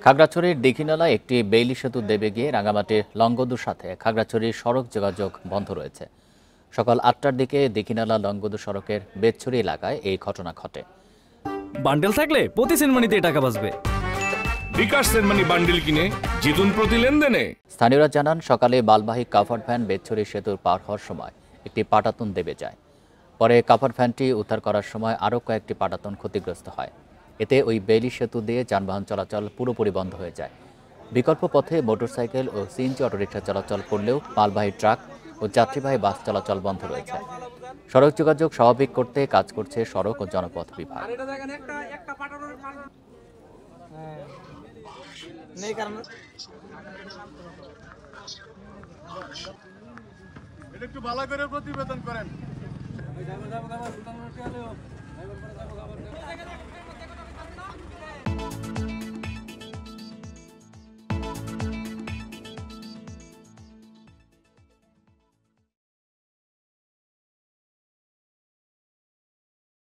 খাগড়াছড়ির দীঘিনালা একটি বেইলি সেতু দেবে গিয়ে রাঙামাটির লংগদুর সাথে খাগড়াছড়ির সড়ক যোগাযোগ বন্ধ রয়েছে। সকাল ৮টার দিকে দীঘিনালা লংগদু সড়কের বেতছড়ি এলাকায় এই ঘটনা ঘটে। বান্ডেল থাকলে প্রতি সেনমানিতে টাকা বাঁচবে। বিকাশ সেনমানি বান্ডেল কিনে জিতুন প্রতি লেনদেনে। স্থানীয়রা জানান, সকালে মালবাহী কাভার্ড ভ্যান বেতছড়ি সেতুর পার হওয়ার সময় একটি পাটাতন দেবে যায়। পরে কাভার্ড ভ্যানটি উদ্ধার করার সময় আরও কয়েকটি পাটাতন ক্ষতিগ্রস্ত হয়। এতে ওই বেইলি সেতু দিয়ে যানবাহন চলাচল পুরোপুরি বন্ধ হয়ে যায়। বিকল্প পথে মোটরসাইকেল ও সিএনজি অটোরিকশা চলাচল করলেও মালবাহী ট্রাক ও যাত্রীবাহী বাস চলাচল বন্ধ রয়েছে। সড়ক যোগাযোগ স্বাভাবিক করতে কাজ করছে সড়ক ও জনপথ বিভাগ। একটু ভালো করে প্রতিবেদন করেন।